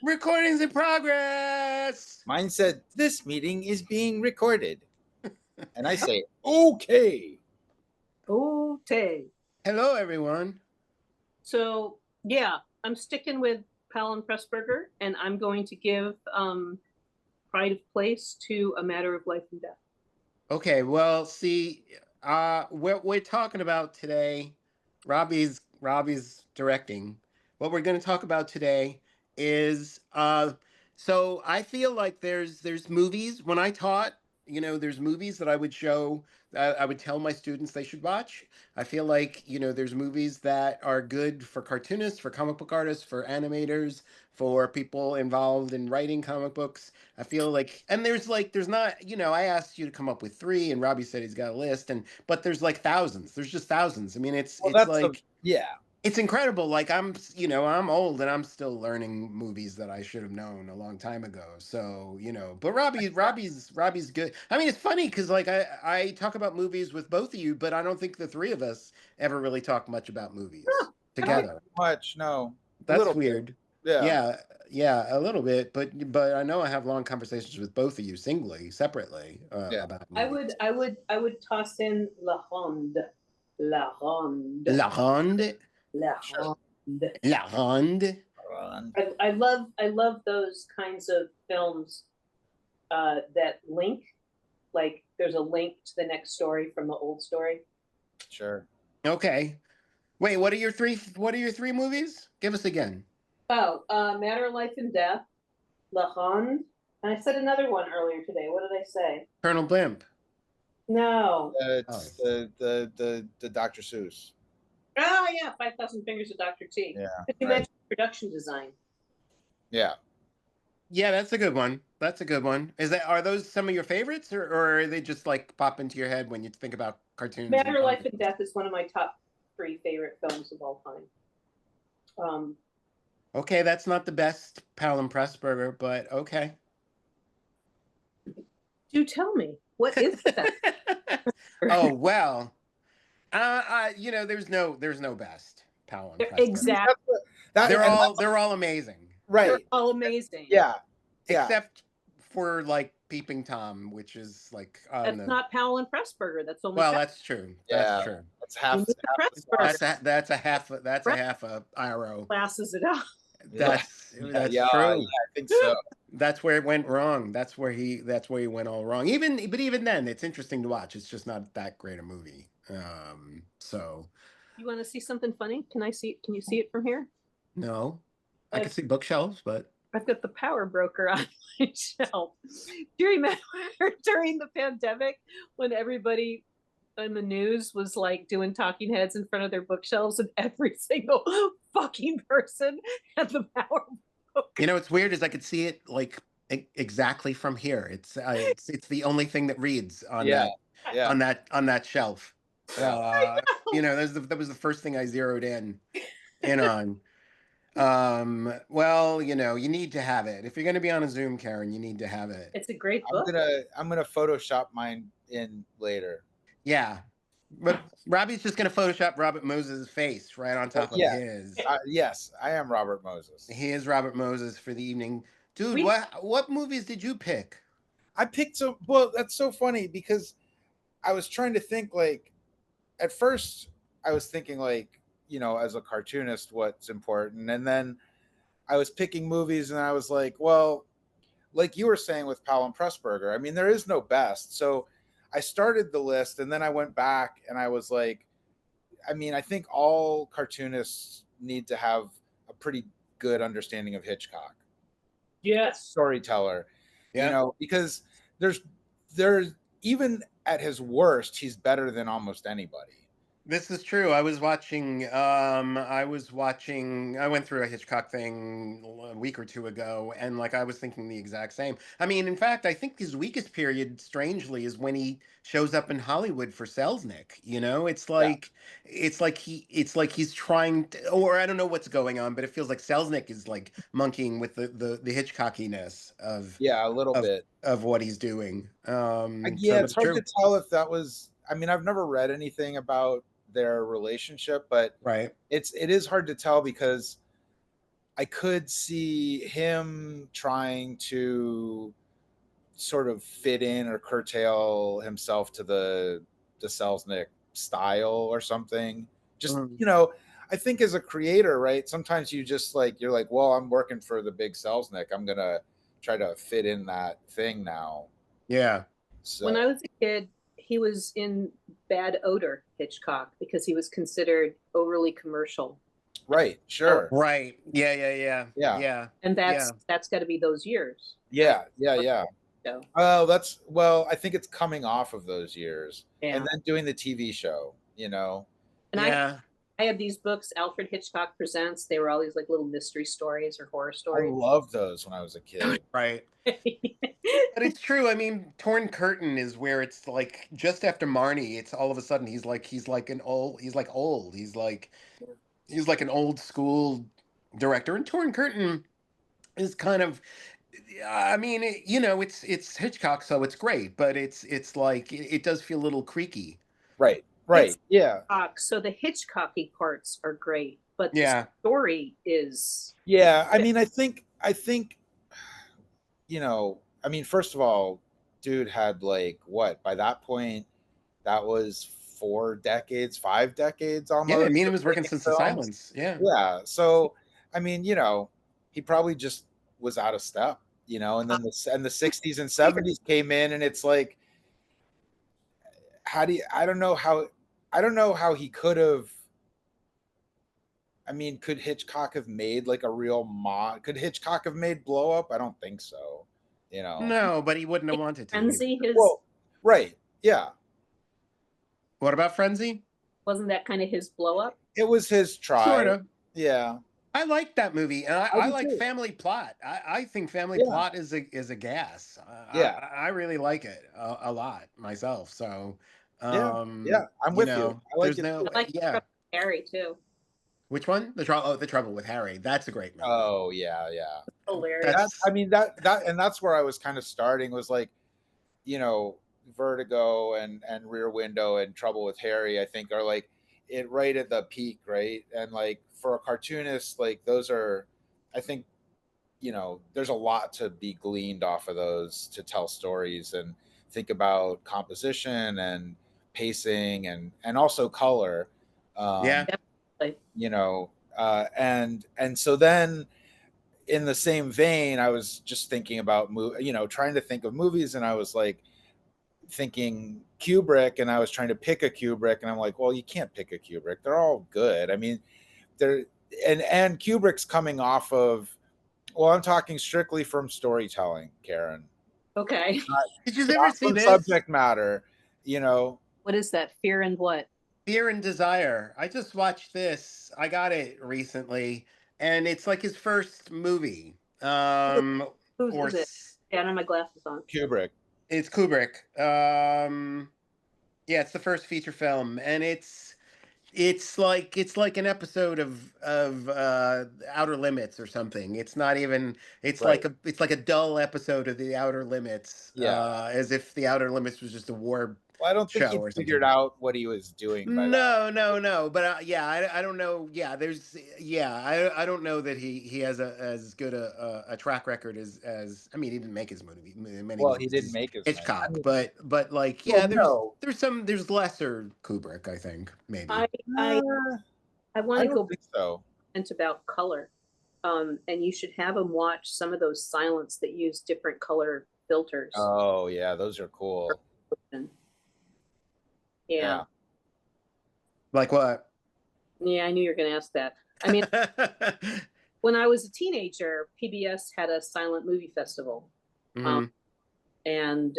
Recordings in progress. Mine said, this meeting is being recorded. And I say, okay. Okay. Hello, everyone. So, yeah, I'm sticking with Powell and Pressburger, and I'm going to give Pride of Place to A Matter of Life and Death. Okay, well, see, what we're talking about today, Robbie's directing. What we're going to talk about today is so I feel like there's movies when I taught, there's movies that I would show, I would tell my students they should watch. I feel like, there's movies that are good for cartoonists, for comic book artists, for animators, for people involved in writing comic books. I feel like, and there's not, I asked you to come up with three, and Robbie said he's got a list, but there's like thousands. There's just thousands. I mean, it's like, it's incredible. Like I'm old and I'm still learning movies that I should have known a long time ago. So, but Robbie's good. I mean, it's funny because like I talk about movies with both of you, but I don't think the three of us ever really talk much about movies together. Not much, no. That's weird. Yeah. Yeah, a little bit, but I know I have long conversations with both of you separately about movies. I would toss in La Ronde. La Ronde. La Ronde. I love those kinds of films that link, like there's a link to the next story from the old story. Sure. Okay. Wait, what are your three movies? Give us again. Oh, Matter of Life and Death, La Ronde, and I said another one earlier today. What did I say? Colonel Blimp. No. It's the Dr. Seuss. Oh yeah, 5,000 Fingers of Dr. T. Yeah. You mentioned production design. Yeah. Yeah, that's a good one. Are those some of your favorites, or are they just like pop into your head when you think about cartoons? Matter of Life and Death is one of my top 3 favorite films of all time. Okay, that's not the best Powell and Pressburger, but okay. Do tell me, what is that? Oh well, there's no best Powell and Pressburger. Exactly. They're all amazing. Right. They're all amazing. Yeah. Except for like Peeping Tom, which is like that's not Powell and Pressburger. That's only that's true. That's true. That's half. That's a half a IRO. Classes it out. That's true. Yeah, I think so. That's where it went wrong. That's where he went all wrong. Even then, it's interesting to watch. It's just not that great a movie. So. You want to see something funny? Can you see it from here? No, I can see bookshelves, but I've got the Power Broker on my shelf. Do you remember during the pandemic when everybody in the news was like doing talking heads in front of their bookshelves, and every single fucking person had the Power Broker? What's weird is I could see it like exactly from here. It's the only thing that reads on that shelf. That was the first thing I zeroed in on. Well, you need to have it. If you're going to be on a Zoom, Karen, you need to have it. It's a great book. I'm gonna Photoshop mine in later. Yeah, but Robbie's just going to Photoshop Robert Moses' face right on top of his. Yes, I am Robert Moses. He is Robert Moses for the evening. Dude, what movies did you pick? I picked some. Well, that's so funny because I was trying to think, like, at first I was thinking, like, as a cartoonist, what's important. And then I was picking movies and I was like, well, like you were saying with Powell and Pressburger, I mean, there is no best. So I started the list and then I went back and I was like, I mean, I think all cartoonists need to have a pretty good understanding of Hitchcock. Yes. Storyteller, because there's even at his worst, he's better than almost anybody. This is true. I went through a Hitchcock thing a week or two ago, and like I was thinking the exact same. I mean, in fact, I think his weakest period, strangely, is when he shows up in Hollywood for Selznick. You know, Yeah, it's like he's trying to, or I don't know what's going on, but it feels like Selznick is like monkeying with the Hitchcockiness yeah, a little of bit. of what he's doing. So Yeah, it's that's hard to true. tell if that was. I mean, I've never read anything about their relationship, but Right. it is hard to tell because I could see him trying to sort of fit in or curtail himself to the Selznick style or something. Just Mm. I think as a creator, right? Sometimes you just like you're like, well, I'm working for the big Selznick. I'm gonna try to fit in that thing now. Yeah. When So I was a kid, he was in Bad Odor Hitchcock because he was considered overly commercial. right, Oh, sure, Right. Yeah, yeah, yeah. yeah, Yeah. and Yeah. that's got to be those years. Like, yeah. so, Well, I think it's coming off of those years and yeah. then doing the TV show. And Yeah. I had these books, Alfred Hitchcock Presents. They were all these like little mystery stories or horror I stories. loved those when I was a kid. Right. But it's true. I mean, Torn Curtain is where it's like just after Marnie, it's all of a sudden he's like an old school director. And Torn Curtain is kind of, I mean, it's Hitchcock, so it's great, but it's like it does feel a little creaky. Right, It's right, yeah, Hitchcock, so the Hitchcocky parts are great, but the Yeah. story is yeah. I mean, I think I mean, first of all, dude had like what by that point that was 4 decades, 5 decades Yeah. I almost mean, it of was working making since the films. silence. Yeah. Yeah, so I mean, he probably just was out of step, and then the 60s and 70s came in, and it's like, how do you? I don't know how he could have. I mean, could Hitchcock have made like a real mod? Could Hitchcock have made Blow Up? I don't think so. You know. No, but he wouldn't have wanted to. frenzy. His Well, right. Yeah. What about Frenzy? wasn't that kind of his blow up? It was his Sort try. of. Yeah. I like that movie, and I I do like too. Family Plot. I think Family Yeah. Plot is a gas. Yeah. I really like it a lot myself. So, Yeah. Yeah. I'm with you. I like there's it no too. I like yeah. Harry too. Which one? The Trouble with Harry. That's a great movie. Oh, yeah. Yeah. Hilarious. That's I mean, that's where I was kind of starting was like, you know, Vertigo and Rear Window and Trouble with Harry, I think are like it right at the peak, right? And like for a cartoonist, like those are, I think, there's a lot to be gleaned off of those to tell stories and think about composition and pacing and also color. Um, yeah. Definitely. and so then in the same vein, I was just thinking about trying to think of movies, and I was like thinking Kubrick, and I was trying to pick a Kubrick, and I'm like, well, you can't pick a Kubrick. They're all good. I mean, they're and Kubrick's coming off of. Well, I'm talking strictly from storytelling, Karen. Okay. Did you ever Not see from this? subject matter. You know, What is that? Fear and what? Fear and Desire. I just watched this. I got it recently, and it's like his first movie. Whose Or is it? Yeah, I don't have my glasses on. Kubrick. It's Kubrick. Yeah, it's the first feature film, and it's like an episode of Outer Limits or something. It's not even. Right. It's like a dull episode of the Outer Limits, Yeah. as if the Outer Limits was just a war Well, I don't think show he or figured something. out what he was doing by that. No, no, no. But yeah, I don't know. Yeah, I don't know that he has as good a track record as I mean, he didn't make his many Well, he movies didn't as make as many. I Hitchcock, mean, but like well, yeah, no, there's lesser Kubrick, I think maybe. I I uh, I want I to don't go think so. back about color. And you should have them watch some of those silents that use different color filters. Oh yeah, those are cool. Yeah. Yeah. Like what? Yeah, I knew you were going to ask that. I mean, when I was a teenager, PBS had a silent movie festival. Hmm. And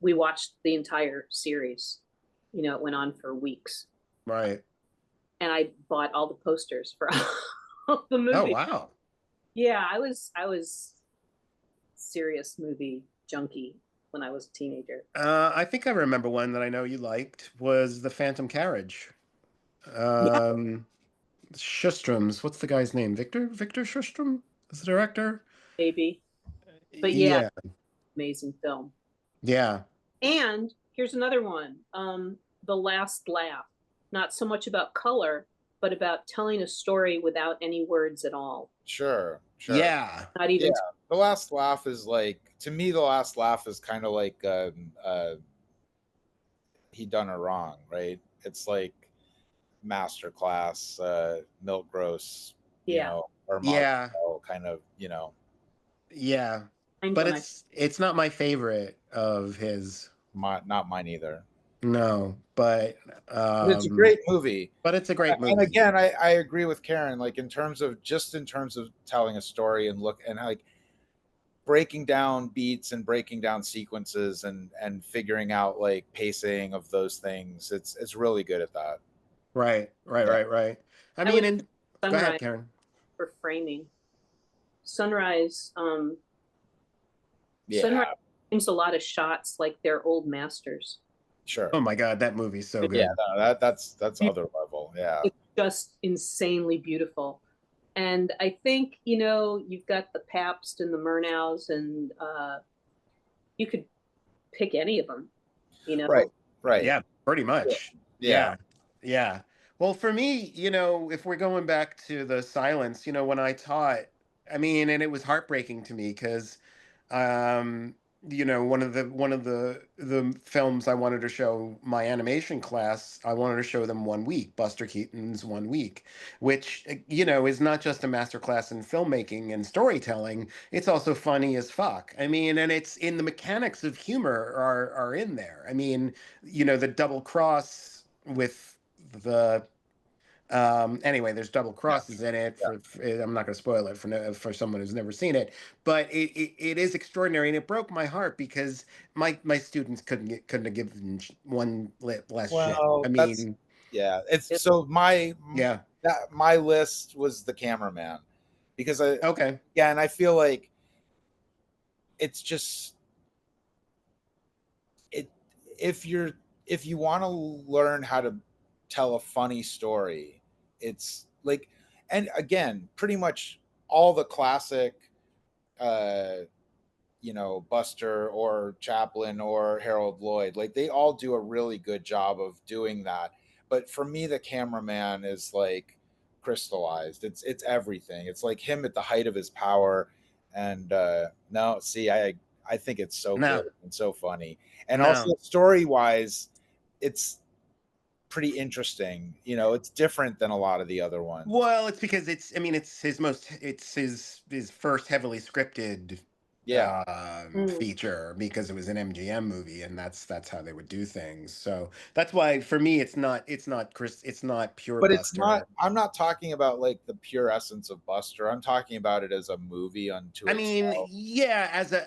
we watched the entire series. It went on for weeks. Right. and I bought all the posters for all the movies. Oh, wow. Yeah, I was serious movie junkie when I was a teenager. I think I remember one that I know you liked was The Phantom Carriage. Yeah, Um, Schustrom's. What's the guy's name? Victor Schustrom is the director. maybe. But yeah, Yeah. amazing film. Yeah. And here's another one. The Last Laugh. Not so much about color, but about telling a story without any words at all. Sure. Yeah. Not even Yeah, The Last Laugh is like, to me, The Last Laugh is kind of like He Done Her Wrong, right? It's like masterclass, milk gross, yeah. or Yeah. Moscow kind of, Yeah. And But when I it's not my favorite of his. not mine either. No, but But it's a great movie. it's a great And movie. again, I agree with Karen, like in terms of telling a story and like breaking down beats and breaking down sequences and figuring out like pacing of those things. It's really good at that. Right. Yeah. Right. I I mean, would and go ahead, Sunrise Karen. for framing. Sunrise, Yeah, Sunrise frames a lot of shots like they're old masters. sure. Oh my God, that movie's so Yeah, good. no, that's other level. Yeah. It's just insanely beautiful. And I think, you've got the Pabst and the Murnaus, and you could pick any of them, Right. Yeah, pretty much. Yeah. Yeah. Well, for me, if we're going back to the silence, when I taught, I mean, and it was heartbreaking to me because, um, one of the films I wanted to show my animation class, I wanted to show them 1 week, Buster Keaton's 1 week, which, is not just a master class in filmmaking and storytelling. It's also funny as fuck. I mean, and it's in the mechanics of humor are in there. I mean, the double cross with the anyway, there's double Yeah. crosses in it. Yeah. I'm not going to spoil it for someone who's never seen it, but it is extraordinary, and it broke my heart because my students couldn't have given one less shit. I Well, mean, it's so yeah, my list was the cameraman, because okay, and I feel like it's just it if you want to learn how to tell a funny story, it's like, and again, pretty much all the classic uh Buster or Chaplin or Harold Lloyd, like they all do a really good job of doing that. But for me, the cameraman is like crystallized. It's everything. It's like him at the height of his power. And no, see, I think it's so good no, and so funny. And also no. story wise, it's pretty interesting. It's different than a lot of the other ones. Well, it's because I mean, it's his first heavily scripted Yeah. Mm. feature because it was an MGM movie, and that's how they would do things. So that's why for me, it's not pure But it's not, Buster. I'm not talking about like the pure essence of Buster. I'm talking about it as a movie unto I mean, itself. yeah, as a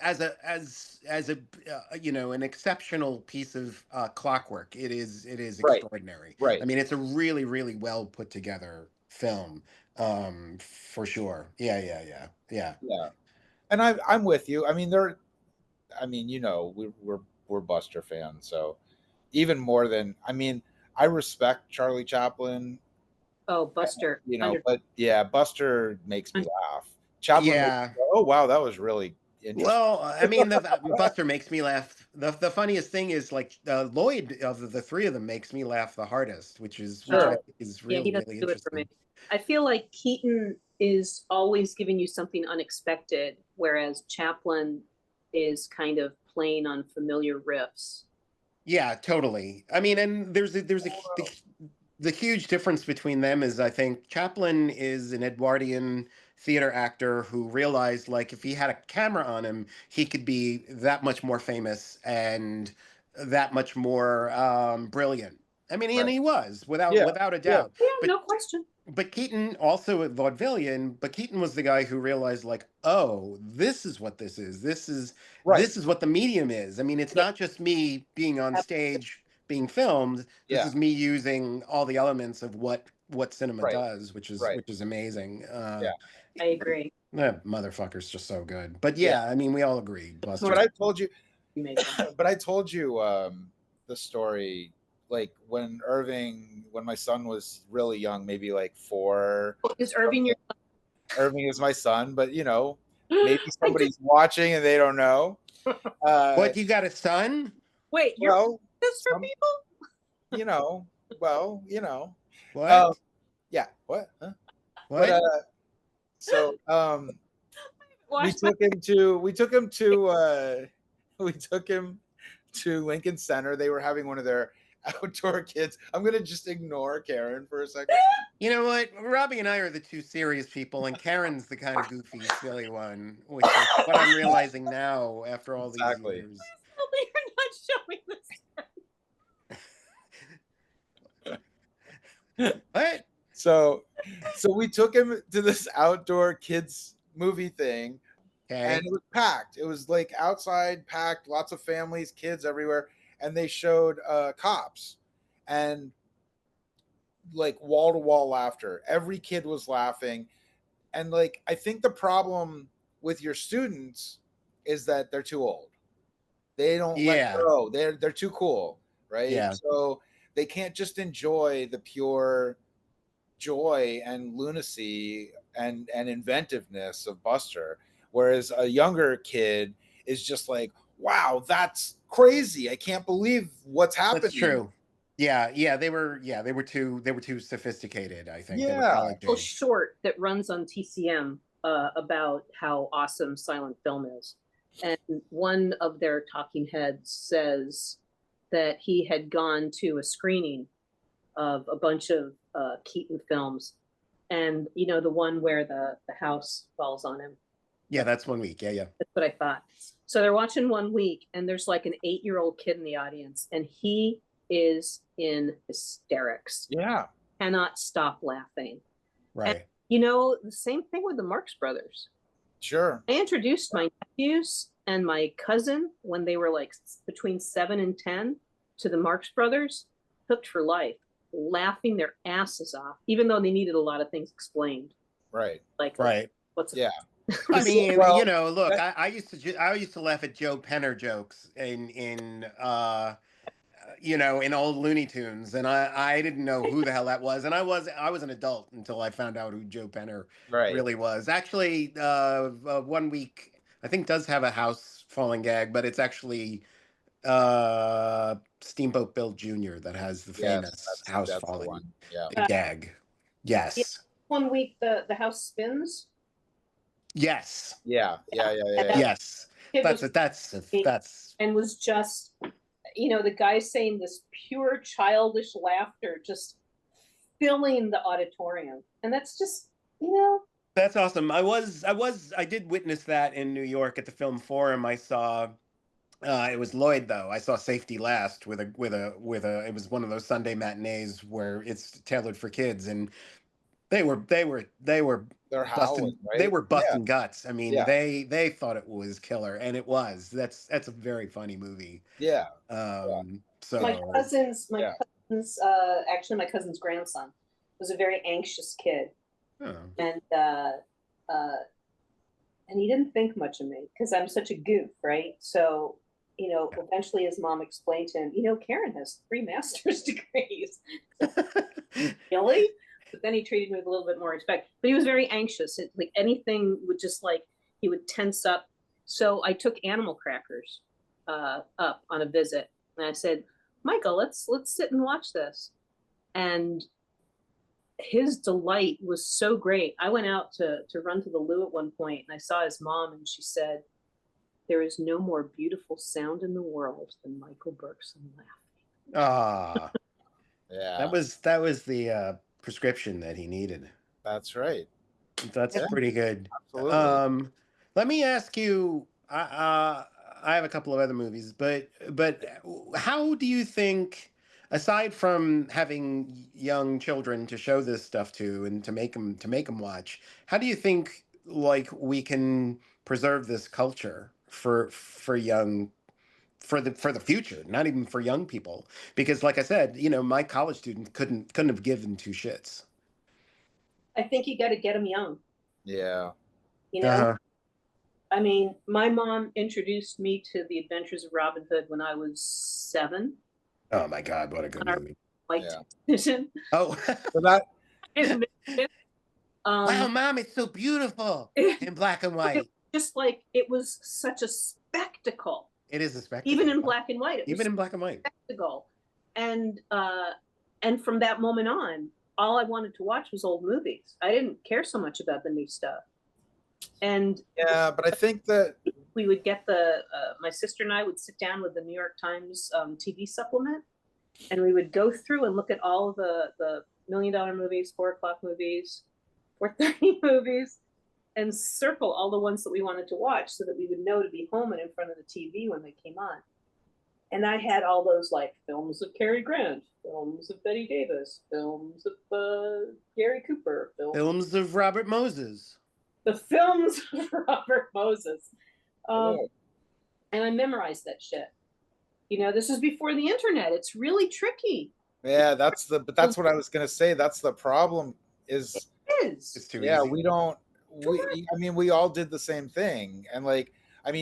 an exceptional piece of clockwork. It is Right. extraordinary. I Right. mean, it's a really really well put together film, for sure. Yeah. Yeah. And I'm with you. I mean, we're Buster fans, so even more than, I mean, I respect Charlie Chaplin, Oh, Buster. but yeah, Buster makes me laugh. Chaplin makes Yeah. me go, oh wow, that was really interesting. Well, I mean, the Buster makes me laugh. The funniest thing is like Lloyd of the three of them makes me laugh the hardest, which I Sure. think is Yeah, he really doesn't really do it for me. interesting. I feel like Keaton is always giving you something unexpected, whereas Chaplin is kind of playing on familiar riffs. Yeah, totally. I mean, and the huge difference between them is I think Chaplin is an Edwardian theater actor who realized like if he had a camera on him, he could be that much more famous and that much more brilliant. I mean, and Right. he was Yeah. without a Yeah. doubt. Yeah, But no question. Keaton also a vaudevillian, but Keaton was the guy who realized like, oh, this is what this is. Right. This is what the medium is. I mean, it's Yeah, not just me being on stage being filmed. This Yeah. is me using all the elements of what cinema Right. does, which Right. is amazing. Yeah. I agree. That motherfucker's just so good. But Yeah. yeah, I mean, we all agree. Buster. But I told you, You made them. but I told you the story, like when my son was really young, maybe like 4. Is Irving your Irving is my son, but maybe somebody's watching and they don't know. What, you got a son? Wait, you're Well, this for some- people? What? Yeah. What? Huh? What? But so we Watch took him to Lincoln Center. They were having one of their outdoor kids. I'm gonna just ignore Karen for a second. You know what? Robbie and I are the two serious people, and Karen's the kind of goofy, silly one, which is what I'm realizing now after all Exactly. these years. You're not showing this. What? So we took him to this outdoor kids movie thing, Okay. and it was packed. It was like outside, packed, lots of families, kids everywhere, and they showed cops, and like wall to wall laughter. Every kid was laughing, and like I think the problem with your students is that they're too old. They don't let go. They're too cool, right? Yeah. So they can't just enjoy the pure joy and lunacy and inventiveness of Buster, whereas a younger kid is just like, wow, that's crazy. I can't believe what's happening. That's true. Yeah, they were too sophisticated, I think. They were Yeah. college Little age. short that runs on TCM about how awesome silent film is. And one of their talking heads says that he had gone to a screening of a bunch of Keaton films, and the one where the house falls on him. Yeah, that's 1 week. Yeah. That's what I thought. So they're watching 1 week, and there's like an 8-year-old kid in the audience, and he is in hysterics. Yeah. Cannot stop laughing. Right. And, the same thing with the Marx Brothers. Sure. I introduced my nephews and my cousin when they were like between 7 and 10 to the Marx Brothers, hooked for life, laughing their asses off, even though they needed a lot of things explained. Right. Like, Right. what's Yeah. I mean, Well, look, I used to laugh at Joe Penner jokes in old Looney Tunes, and I didn't know who the hell that was, and I was an adult until I found out who Joe Penner really was. Actually, 1 week I think does have a house falling gag, but it's actually Steamboat Bill Jr. that has the famous house falling gag. Yes. 1 week the house spins. Yes. Yeah. Yes. That's and was just the guy saying this pure childish laughter just filling the auditorium, and that's just that's awesome. I did witness that in New York at the Film Forum. I saw it was Lloyd though. I saw Safety Last with a it was one of those Sunday matinees where it's tailored for kids, and they were they're howling, busting, right? they were busting guts. I mean, Yeah. they thought it was killer, and it was. That's a very funny movie. Yeah. So my cousin's actually my cousin's grandson was a very anxious kid. Oh. And he didn't think much of me because I'm such a goof, right? So eventually his mom explained to him, Karen has 3 master's degrees. Really? But then he treated me with a little bit more respect. But he was very anxious. Like anything would just he would tense up. So I took animal crackers up on a visit, and I said, Michael, let's sit and watch this. And his delight was so great. I went out to run to the loo at one point, and I saw his mom, and she said, there is no more beautiful sound in the world than Michael Berkson laughing. Ah. Yeah. That was the prescription that he needed. That's right. That's pretty good. Absolutely. Let me ask you. I have a couple of other movies, but how do you think, aside from having young children to show this stuff to and to make them watch, how do you think we can preserve this culture for young for the future, not even for young people. Because, like I said, my college student couldn't have given two shits. I think you got to get them young. Yeah. Uh-huh. I mean, my mom introduced me to the Adventures of Robin Hood when I was 7. Oh my God, what a good movie! Like television. Oh, So that. Wow, Mom, it's so beautiful in black and white. Just like it was such a spectacle. It is a spectacle, even in black and white. Even in black and white, spectacle. And from that moment on, all I wanted to watch was old movies. I didn't care so much about the new stuff. And yeah, but I think that we would get my sister and I would sit down with the New York Times TV supplement, and we would go through and look at all of the $1 million movies, 4 o'clock movies, 4:30 movies, and circle all the ones that we wanted to watch so that we would know to be home and in front of the TV when they came on. And I had all those like films of Cary Grant, films of Betty Davis, films of Gary Cooper, films of Robert Moses. The films of Robert Moses. And I memorized that shit. This is before the internet. It's really tricky. Yeah, that's what I was gonna say. That's the problem. It's too easy. We all did the same thing. And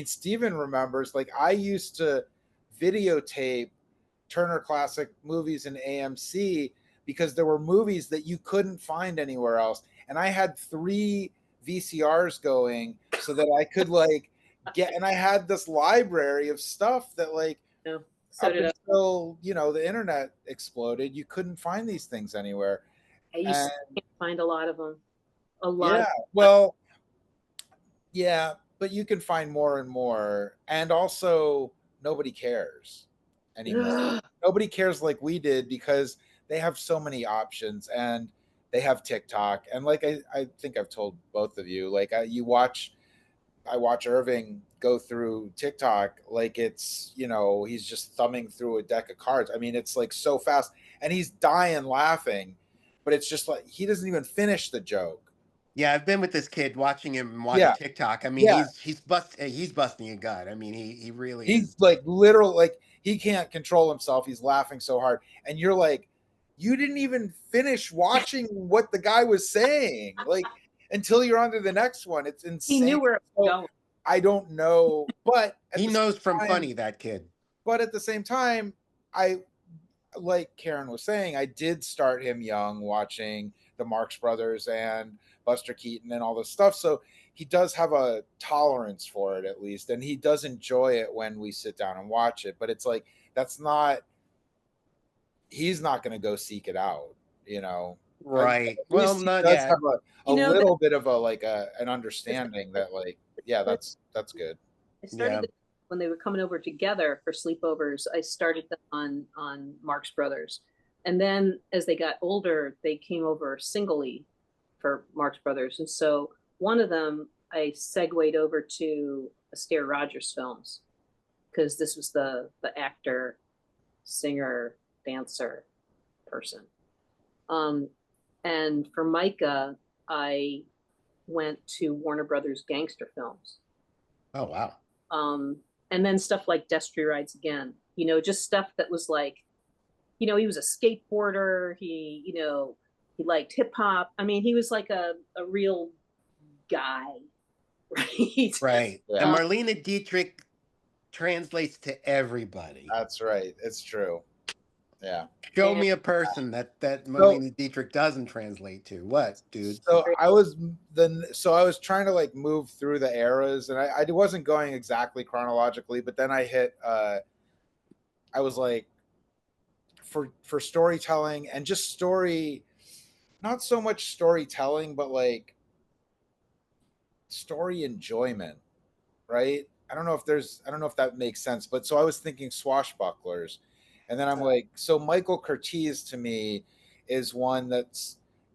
Steven remembers, I used to videotape Turner Classic Movies and AMC because there were movies that you couldn't find anywhere else. And I had 3 VCRs going so that I could and I had this library of stuff that up until the internet exploded, you couldn't find these things anywhere. I used to find a lot of them. Yeah, but you can find more and more, and also nobody cares anymore. Nobody cares like we did because they have so many options, and they have TikTok, and I think I've told both of you, I watch Irving go through TikTok like it's, he's just thumbing through a deck of cards. I mean, it's so fast, and he's dying laughing, but it's just he doesn't even finish the joke. Yeah, I've been with this kid watching him watch TikTok. I mean, he's busting a gut. I mean, he really he's literal, he can't control himself. He's laughing so hard, and you're like, you didn't even finish watching what the guy was saying, until you're on to the next one. It's insane. He knew where it was going. I don't know, but he knows from funny, that kid. But at the same time, like Karen was saying, I did start him young watching the Marx Brothers and Buster Keaton and all this stuff. So he does have a tolerance for it, at least. And he does enjoy it when we sit down and watch it. But it's he's not going to go seek it out, Right. Well, not yet. Have a little bit of an understanding that that's good. I started when they were coming over together for sleepovers. I started them on Marx Brothers, and then as they got older, they came over singly for Marx Brothers, and so one of them I segued over to Astaire Rogers films because this was the actor, singer, dancer person. And for Micah, I went to Warner Brothers gangster films. Oh, wow. And then stuff like Destry Rides Again, just stuff that was he was a skateboarder. He liked hip hop. I mean, he was like a real guy, right? Right. Yeah. And Marlene Dietrich translates to everybody. That's right. It's true. Yeah. Show me a person that Marlene Dietrich doesn't translate to. What, dude? So I was trying to move through the eras, and I wasn't going exactly chronologically, but then I hit I was for storytelling and just story, not so much storytelling, but story enjoyment, right? I don't know if that makes sense, but so I was thinking swashbucklers. And then I'm so Michael Curtiz to me is one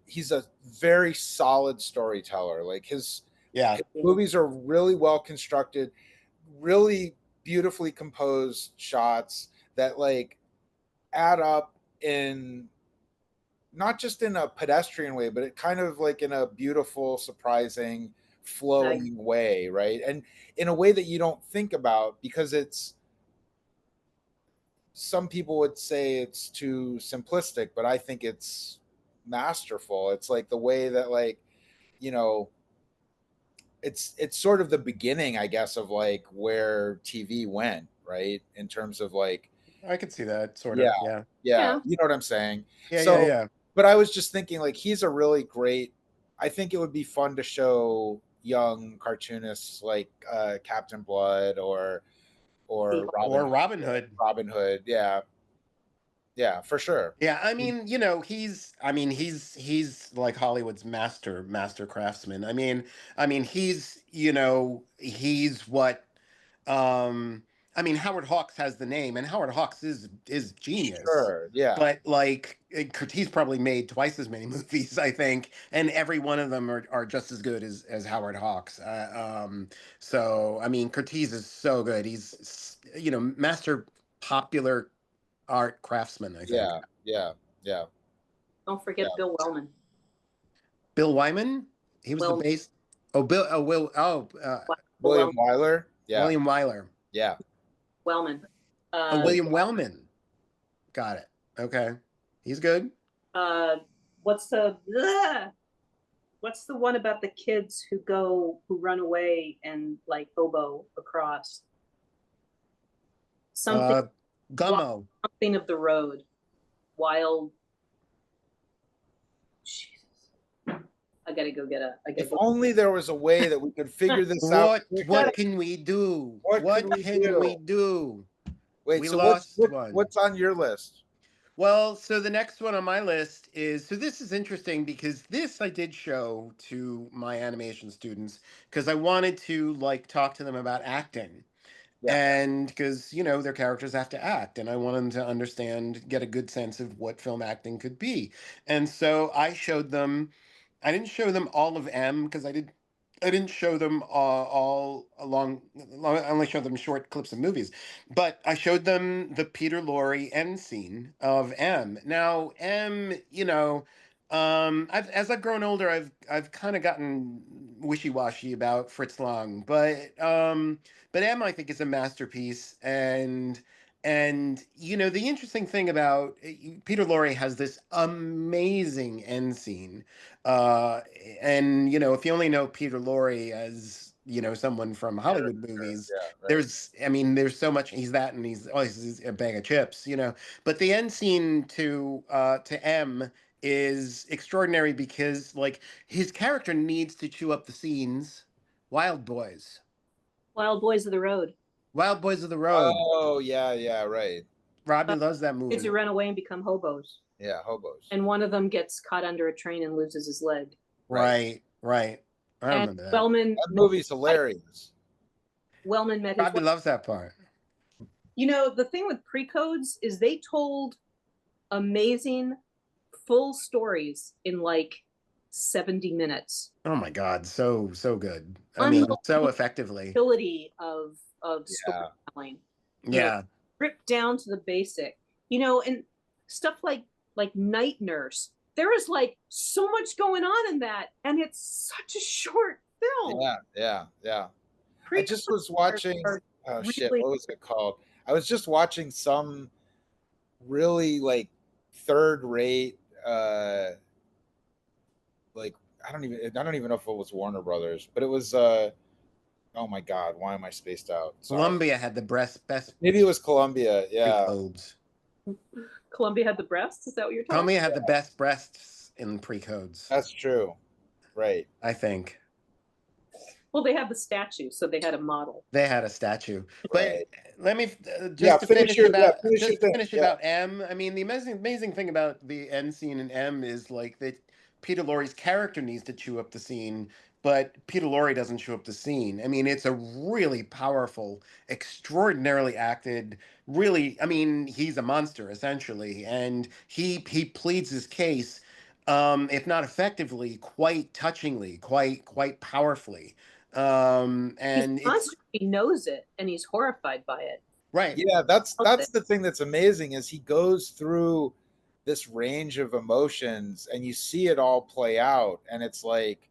he's a very solid storyteller. His movies are really well constructed, really beautifully composed shots that add up in not just in a pedestrian way, but it kind of in a beautiful, surprising, flowing way, right? And in a way that you don't think about because it's some people would say it's too simplistic, but I think it's masterful. It's like the way that, like, you know, it's sort of the beginning, I guess, of like where TV went, right? In terms of like, I could see that sort yeah, of. Yeah. Yeah. you know what I'm saying? Yeah. Yeah. So, Yeah. but I was just thinking, like, he's a really great. I think it would be fun to show young cartoonists like Captain Blood or Or Robin Hood. Robin Hood. Yeah, yeah, for sure. Yeah, I mean, you know, he's like Hollywood's master craftsman. I mean, he's, you know, he's what I mean, Howard Hawks has the name, and Howard Hawks is genius. Sure. Yeah. But like Curtiz probably made twice as many movies, I think, and every one of them are just as good as Howard Hawks. So I mean, Curtiz is so good. He's, you know, master popular art craftsman, I think. Yeah. Yeah. Yeah. Don't forget Yeah. Bill Wellman. Bill Wyman, he was the Well, bass. Oh, Bill. Oh, Will. Oh, William Wyler. Yeah. William Wyler. Yeah. Wellman. Oh, William Wellman. Got it. Okay, he's good. What's the one about the kids who run away and like hobo across something Gummo. something of the road, wild. Jesus, I gotta go get a. If only there was a way that we could figure this out. What can we do? What can we do? Wait, We so lost one. what's on your list? Well, so the next one on my list is, so this is interesting because this I did show to my animation students because I wanted to like talk to them about acting. Yeah. And because, you know, their characters have to act, and I want them to understand, get a good sense of what film acting could be. And so I showed them, I didn't show them all of M because I didn't show them all along. I only showed them short clips of movies, but I showed them the Peter Lorre end scene of M. Now M, you know, as I've grown older, I've kind of gotten wishy washy about Fritz Lang, but M I think is a masterpiece, and you know the interesting thing about Peter Lorre has this amazing end scene, uh, and you know, if you only know Peter Lorre as, you know, someone from Hollywood movies, Yeah. Right. there's so much. He's that, and he's a bag of chips, you know. But the end scene to M is extraordinary because like his character needs to chew up the scenes. Wild Boys. Wild Boys of the Road. Wild Boys of the Road. Oh yeah, yeah, right. Robbie loves that movie. Kids who run away and become hobos. Yeah, hobos. And one of them gets caught under a train and loses his leg. Right. I And remember that. Wellman. That movie's hilarious. Wellman met his Robbie wife. loves that part. You know, the thing with pre-codes is they told amazing full stories in like 70 minutes. Oh my God, so good. I mean, so effectively. Ability of storytelling. Yeah. Stripped down to the basic. You know, and stuff like Night Nurse. There is like so much going on in that, and it's such a short film. Yeah. I just was watching. Oh shit! What was it called? I was just watching some really like third-rate. Like I don't even know if it was Warner Brothers, but it was. Oh my God! Why am I spaced out? Sorry. Columbia had the best. Maybe it was Columbia. Yeah. Pre-codes. Columbia had the breasts. Is that what you're talking? Columbia had the best breasts in pre-codes. That's true. Right. I think. Well, they had the statue, so they had a model. They had a statue, Right. but let me finish finish about M. I mean, the amazing thing about the end scene in M is like that Peter Lorre's character needs to chew up the scene, but Peter Lorre doesn't chew up the scene. I mean, it's a really powerful, extraordinarily acted. Really, I mean, he's a monster essentially, and he pleads his case, if not effectively, quite touchingly, quite powerfully. And he knows it and he's horrified by it. Right. Yeah, that's the thing that's amazing is he goes through this range of emotions and you see it all play out, and it's like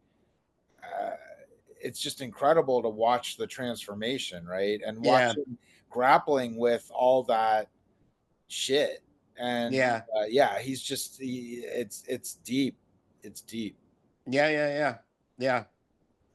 it's just incredible to watch the transformation, right? And watch him grappling with all that shit. And Yeah. yeah, it's deep. It's deep. Yeah, yeah, yeah. Yeah.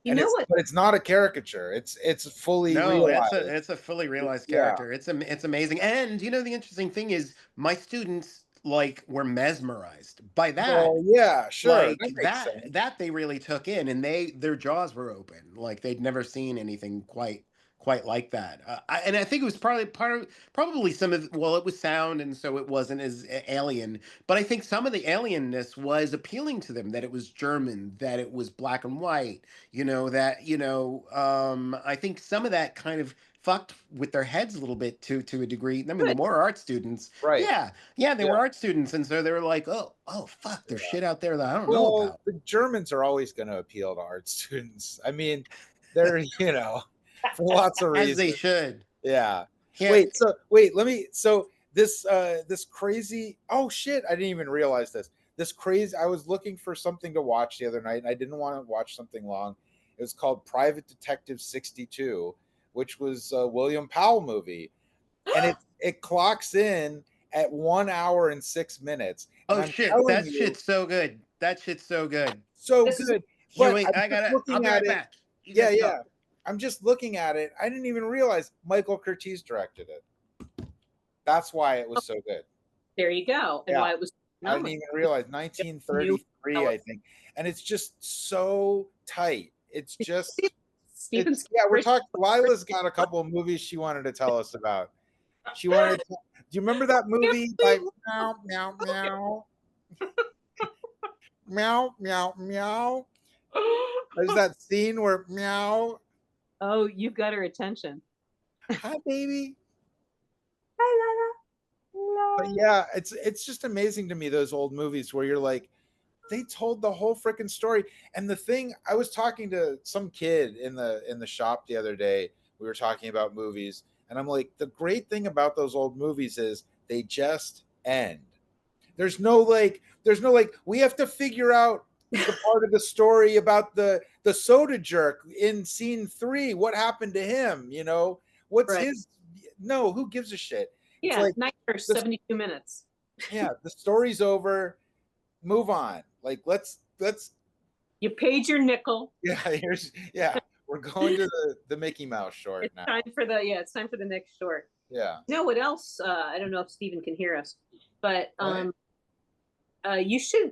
You know what? But it's not a caricature. It's fully No, realized. it's a fully realized Yeah. character. It's amazing. And you know the interesting thing is my students like were mesmerized by that. Well, yeah, sure. Like That makes sense. that they really took in, and their jaws were open, like they'd never seen anything quite like that. And I think it was probably probably some of, well, it was sound, and so it wasn't as alien, but I think some of the alienness was appealing to them, that it was German, that it was black and white, that I think some of that kind of fucked with their heads a little bit, to a degree. I mean, the Good. more art students, Right. yeah, they Yeah. were art students, and so they were like, oh, fuck, there's Yeah. shit out there that I don't know Well, about. the Germans are always going to appeal to art students. I mean, they're, for lots of As they reasons. should. Yeah. Yeah. This crazy, oh shit, I didn't even realize this. This crazy, I was looking for something to watch the other night and I didn't want to watch something long. It was called Private Detective 62, which was a William Powell movie. And it clocks in at 1 hour and 6 minutes. And Oh I'm shit, telling that you, shit's so good. That shit's so good. so This is good. You But wait, I'm just I'll looking be at right it. back. You Yeah, guys go. yeah. I'm just looking at it. I didn't even realize Michael Curtiz directed it. That's why it was so good. there you go. And Yeah. why it was I didn't even realize 1933, I think. And it's just so tight. It's just Stephen we're talking. Lila's got a couple of movies she wanted to tell us about. She wanted to, do you remember that movie like meow meow meow meow meow meow? There's that scene where meow. Oh, you've got her attention. Hi, baby. Hi, Lila. But yeah, it's just amazing to me, those old movies where you're like, they told the whole freaking story. And the thing, I was talking to some kid in the shop the other day. We were talking about movies, and I'm like, the great thing about those old movies is they just end. There's no like we have to figure out the part of the story about the soda jerk in scene 3. What happened to him? What's Right. his? No, who gives a shit? It's Yeah, like 9 or 72 minutes. yeah, the story's over. Move on. Like let's You paid your nickel. we're going to the Mickey Mouse short It's now. it's time for the next short. Yeah. You know what else? I don't know if Stephen can hear us, but Right. you should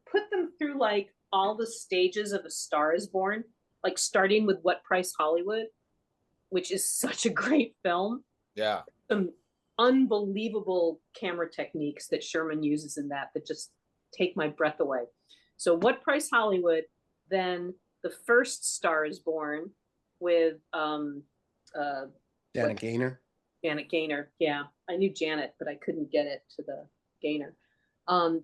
put them through like all the stages of A Star Is Born, like starting with What Price Hollywood, which is such a great film. Yeah. Some unbelievable camera techniques that Sherman uses in that just take my breath away. So What Price Hollywood, then the first Star Is Born with Janet Gaynor. Janet Gaynor. Yeah, I knew Janet, but I couldn't get it to the Gaynor.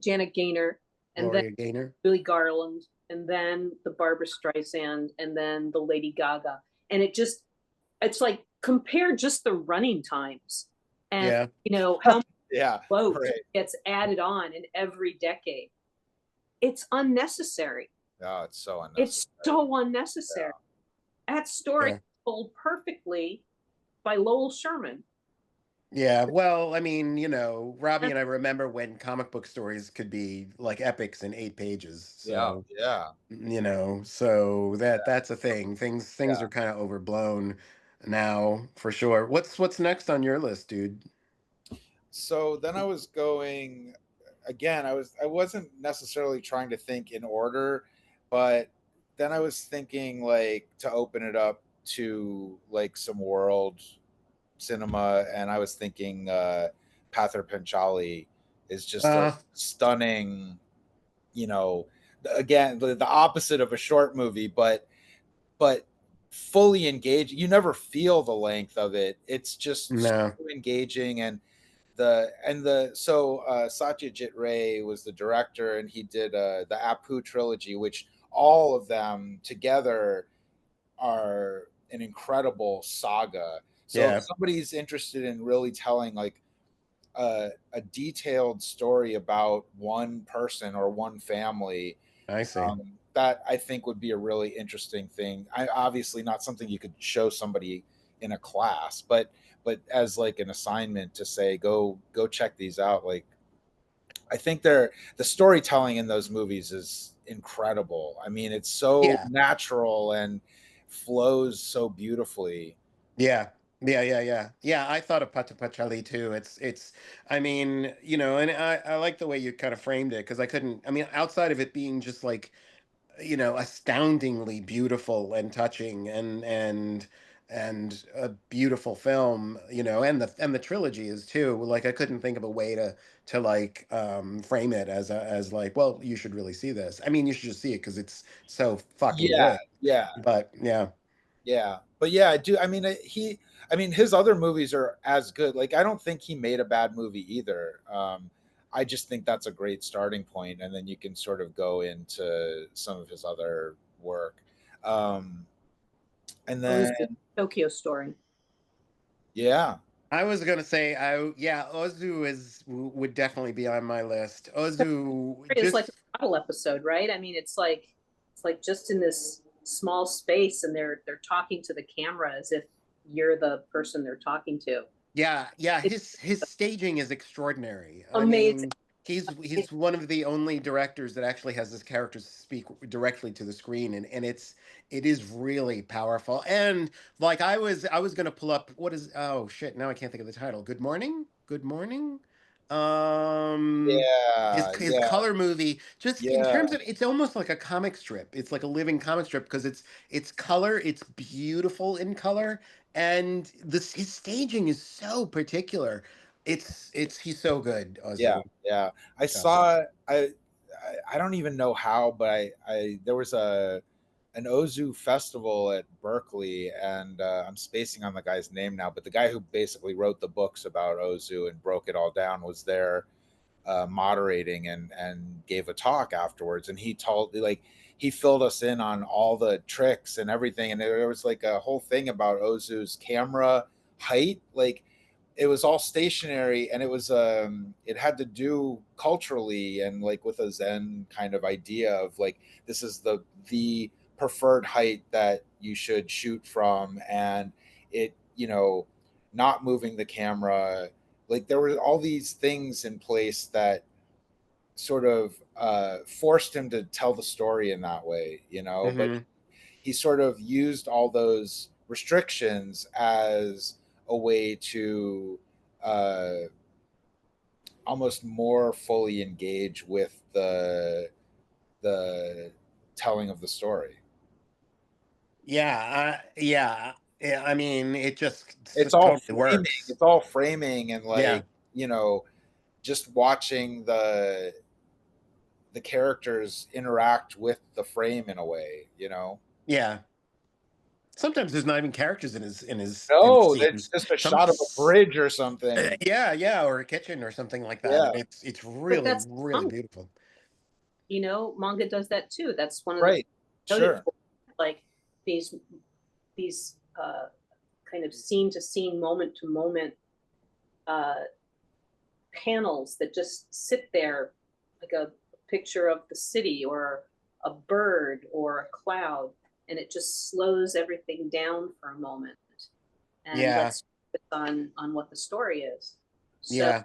Janet Gaynor, and Gloria then Gaynor. Billy Garland, and then the Barbara Streisand, and then the Lady Gaga. And it's like compare just the running times, and how Yeah. much Right. gets added on in every decade. It's unnecessary. Oh, it's so unnecessary. It's so unnecessary. Yeah. That story told perfectly by Lowell Sherman. Yeah, well, I mean, Robbie and I remember when comic book stories could be like epics in 8 pages. So, yeah. So that's a thing. Things are kind of overblown now, for sure. What's next on your list, dude? So then I was going again. I wasn't necessarily trying to think in order, but then I was thinking like to open it up to like some world cinema, and I was thinking Pather Panchali is just a stunning, again the opposite of a short movie, but fully engaged. You never feel the length of it. It's just so engaging. And Satyajit Ray was the director, and he did the Apu trilogy, which all of them together are an incredible saga. So if somebody's interested in really telling like a detailed story about one person or one family, I see. That I think would be a really interesting thing. Obviously not something you could show somebody in a class, but as like an assignment to say go check these out. Like I think the storytelling in those movies is incredible. I mean, it's so Yeah. natural and flows so beautifully. Yeah. Yeah, I thought of Patapachali too. It's I mean, and I like the way you kind of framed it because I couldn't I mean, outside of it being just like, astoundingly beautiful and touching and a beautiful film, and the trilogy is too. Like I couldn't think of a way to like frame it as like, well, you should really see this. I mean, you should just see it because it's so fucking Yeah, good. yeah, But yeah. yeah. But yeah, I do. I mean, I mean, his other movies are as good. Like, I don't think he made a bad movie either. I just think that's a great starting point, and then you can sort of go into some of his other work. Um, and then, Ozu, Tokyo Story. yeah, I was gonna say, yeah, Ozu would definitely be on my list. Ozu It's like just a bottle episode, right? I mean, it's like just in this small space, and they're talking to the camera as if you're the person they're talking to. Yeah, It's his staging is extraordinary. I amazing. mean, he's one of the only directors that actually has his characters speak directly to the screen, and it is really powerful. And like I was gonna pull up what is oh shit, now I can't think of the title. Good morning. Um yeah, his yeah, color movie, just in yeah, terms of, it's almost like a comic strip. It's like a living comic strip because it's color, it's beautiful in color, and this his staging is so particular. It's he's so good, yeah, Ozu. yeah. I So saw. I don't even know how, but I there was an Ozu festival at Berkeley, and I'm spacing on the guy's name now, but the guy who basically wrote the books about Ozu and broke it all down was there moderating and gave a talk afterwards, and he told like he filled us in on all the tricks and everything, and there was like a whole thing about Ozu's camera height, like it was all stationary, and it had to do culturally and like with a Zen kind of idea of like this is the preferred height that you should shoot from, and it not moving the camera, like there were all these things in place that sort of forced him to tell the story in that way, but hmm he sort of used all those restrictions as a way to uh, almost more fully engage with the telling of the story. yeah, I mean, it It's just all totally framing. works. It's all framing, and Yeah, like just watching the characters interact with the frame in a way. yeah. Sometimes there's not even characters in his No, it's scenes. just a Some shot of a bridge or something. yeah, or a kitchen or something like that, Yeah, and it's But really that's really manga. beautiful. Manga does that too. That's one of the right. noted Sure. for, like these these kind of scene to scene, moment to moment uh, panels that just sit there, like a picture of the city or a bird or a cloud, and it just slows everything down for a moment and Yeah, lets you focus on what the story is. So yeah,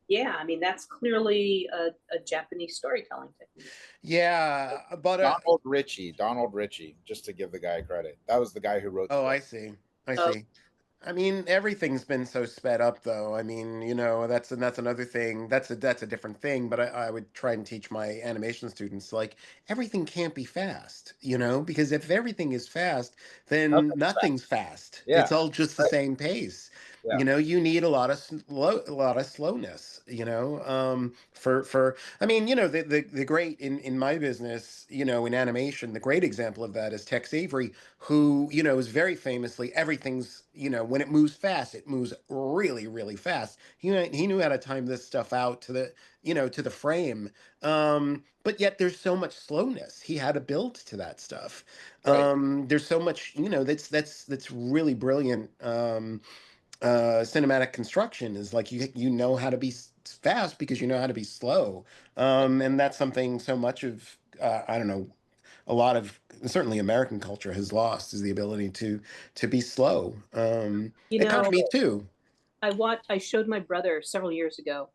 yeah, I mean that's clearly a Japanese storytelling technique. yeah. But Donald Ritchie, just to give the guy credit. That was the guy who wrote the oh, book. I see. I So see. I mean, everything's been so sped up, though. I mean, that's another thing. That's a different thing. But I would try and teach my animation students like everything can't be fast, because if everything is fast, then Nothing's fast. nothing's fast. Yeah. It's all just the Right. same pace. Yeah. You need a lot of slowness. For I mean, the great in my business, in animation, the great example of that is Tex Avery, who is very famously, everything's, when it moves fast, it moves really really fast. He knew how to time this stuff out to the frame. But yet there's so much slowness he had to build to that stuff. Right. There's so much, that's really brilliant. Cinematic construction is like you know how to be fast because you know how to be slow. And that's something so much of I don't know, a lot of certainly American culture has lost is the ability to be slow. You It kind know, of me too. I showed my brother several years ago.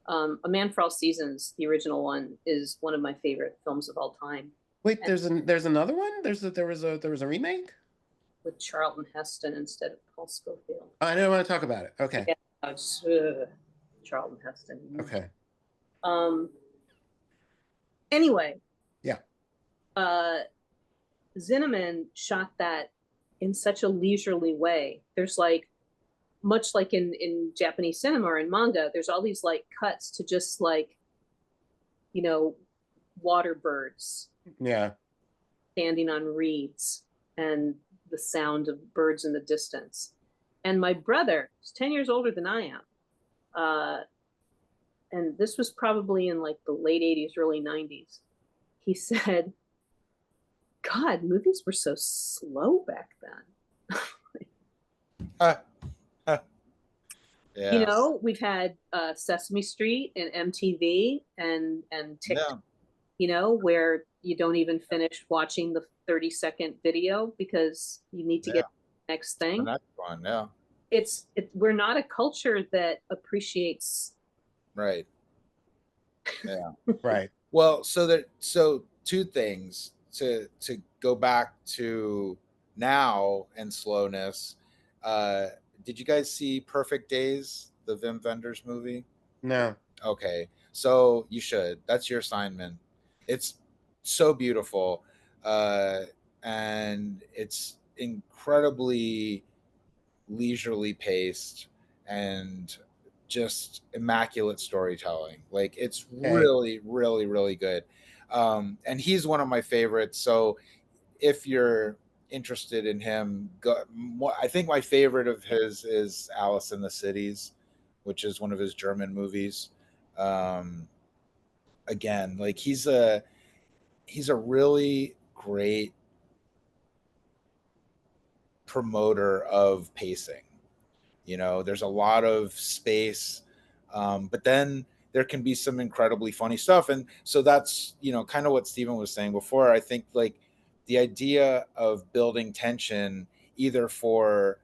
A Man for All Seasons, the original one, is one of my favorite films of all time. Wait, And there's another one. There was a remake. with Charlton Heston instead of Paul Scofield. I don't want to talk about it. Okay. Yeah, it's, Charlton Heston. Okay. Um. Anyway, Yeah. uh, Zinnemann shot that in such a leisurely way. There's like, much like in Japanese cinema or in manga, there's all these like cuts to just like, you know, water birds Yeah. standing on reeds and the sound of birds in the distance. And my brother is 10 years older than I am. And this was probably in like the late 80s, early 90s. He said, God, movies were so slow back then. Yeah. You know, we've had Sesame Street and MTV and TikTok, Yeah. you know, where you don't even finish watching the 30-second video because you need to get the next The thing. next one, yeah. We're not a culture that appreciates. Right. Yeah. Right. Well, so two things to go back to now and slowness. Did you guys see Perfect Days, the Wim Wenders movie? No. Okay, so you should. That's your assignment. It's so beautiful, and it's incredibly leisurely paced and just immaculate storytelling. Like it's Okay. really, really, really good. And he's one of my favorites. So if you're interested in him, I think my favorite of his is Alice in the Cities, which is one of his German movies. Um, Again, like he's a really great promoter of pacing. You know, there's a lot of space, but then there can be some incredibly funny stuff. And so that's, kind of what Stephen was saying before. I think like the idea of building tension, either for,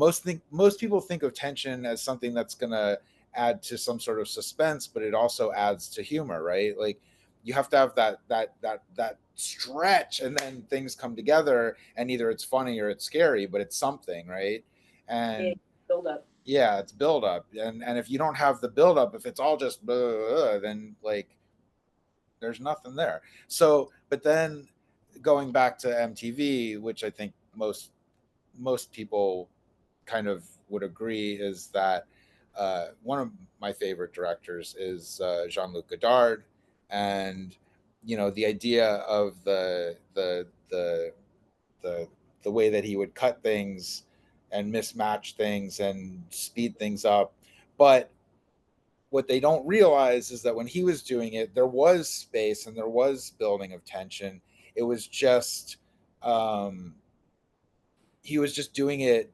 most people think of tension as something that's going to add to some sort of suspense, but it also adds to humor, right? Like you have to have that stretch, and then things come together, and either it's funny or it's scary, but it's something, right? And Build up. yeah, it's build up, and if you don't have the build up, if it's all just blah, blah, blah, then like there's nothing there. So, but then going back to MTV, which I think most people kind of would agree, is that one of my favorite directors is Jean-Luc Godard, and the idea of the the way that he would cut things and mismatch things and speed things up. But what they don't realize is that when he was doing it, there was space and there was building of tension. It was just he was just doing it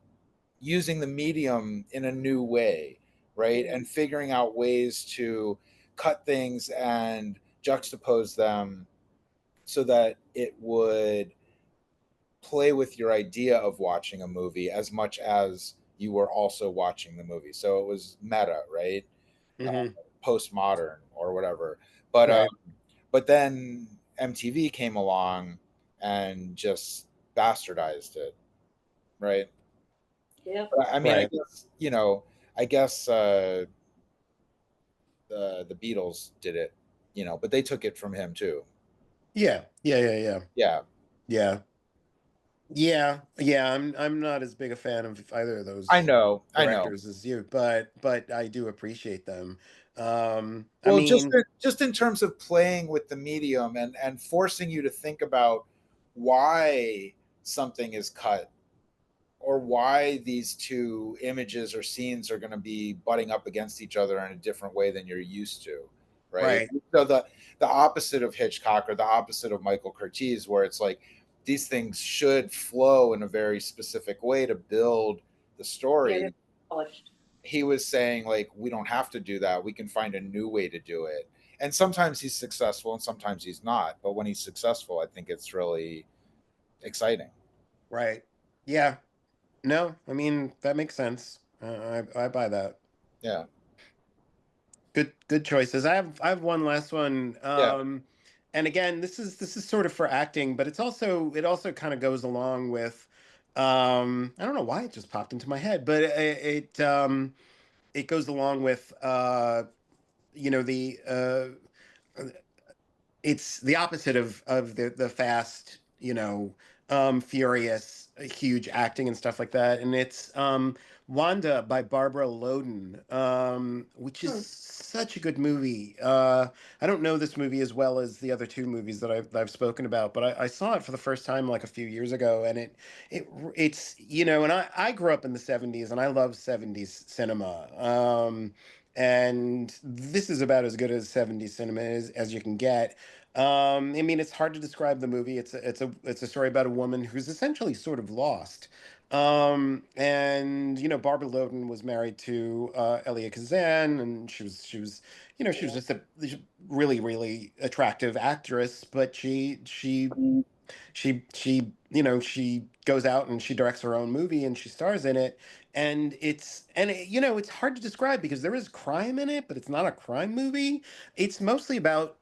using the medium in a new way, right? And figuring out ways to cut things and juxtapose them so that it would play with your idea of watching a movie as much as you were also watching the movie. So it was meta, right? Mm-hmm. Postmodern or whatever. But Right. but then MTV came along and just bastardized it, right? Yeah. I mean, Right. I guess the Beatles did it, but they took it from him too. Yeah. Yeah. Yeah. Yeah. Yeah, Yeah. Yeah. Yeah. I'm not as big a fan of either of I those know, I know. directors as you, but I do appreciate them. I Well, mean, just in terms of playing with the medium and forcing you to think about why something is cut, or why these two images or scenes are going to be butting up against each other in a different way than you're used to, right? right. So the opposite of Hitchcock, or the opposite of Michael Curtiz, where it's like these things should flow in a very specific way to build the story. Polished. He was saying like, we don't have to do that, we can find a new way to do it. And sometimes he's successful and sometimes he's not. But when he's successful, I think it's really exciting. Right. Yeah. No, I mean that makes sense. I buy that. Yeah. Good choices. I have one last one. Yeah. And again, this is sort of for acting, but it also kind of goes along with I don't know why it just popped into my head, but it goes along with the it's the opposite of the fast, furious, huge acting and stuff like that. And it's Wanda by Barbara Loden, which is Hmm. such a good movie. I don't know this movie as well as the other two movies that I've spoken about, but I saw it for the first time like a few years ago, and it's and I grew up in the '70s, and I love '70s cinema. And this is about as good as '70s cinema as you can get. I mean, it's hard to describe the movie. It's a story about a woman who's essentially sort of lost. And Barbara Loden was married to Elia Kazan, and she was just a really, really attractive actress, but she goes out and she directs her own movie and she stars in it, and it's hard to describe because there is crime in it, but it's not a crime movie. It's mostly about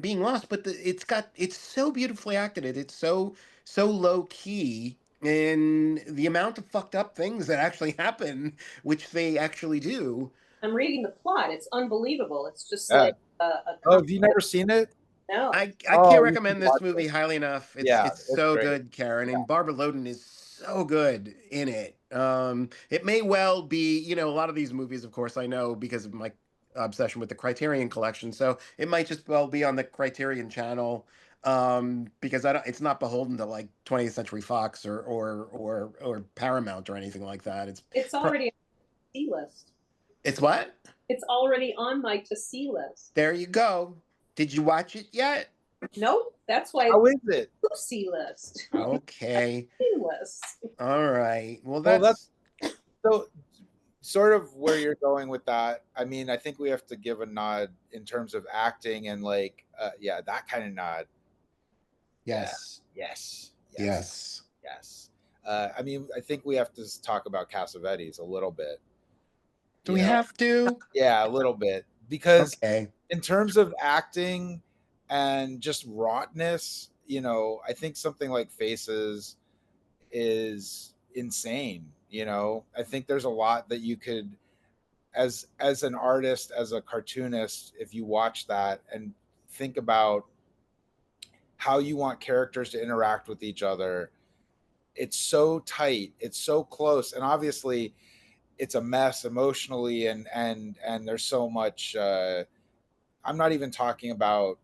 being lost, but it's so beautifully acted. It's so low key in the amount of fucked up things that actually happen, which they actually do. I'm reading the plot. It's unbelievable. It's just Yeah. like a Oh, have you never seen it? no. I can't Oh, you should recommend this watch movie it. highly enough. It's Yeah, it's it's so great. good, Karen, Yeah. and Barbara Loden is so good in it. It may well be, a lot of these movies, of course, I know because of my obsession with the Criterion Collection. So it might just well be on the Criterion Channel, because I don't. It's not beholden to like 20th Century Fox or Paramount or anything like that. It's Pro- already on my to see list. it's what? It's already on my to see list. There you go. Did you watch it yet? Nope. That's why How it's is it? to see list. Okay. See list. All right. Well, Well, that's that's so sort of where you're going with that. I mean, I think we have to give a nod in terms of acting and like, yeah, that kind of nod. Yeah. yes. Yes. Yes. Yes. Yes. I mean, I think we have to talk about Cassavetes a little bit. Do You we know, have to? yeah, a little bit because Okay. in terms of acting and just rawness, I think something like Faces is insane. I think there's a lot that you could, as an artist, as a cartoonist, if you watch that and think about how you want characters to interact with each other, it's so tight, it's so close, and obviously it's a mess emotionally, and there's so much. I'm not even talking about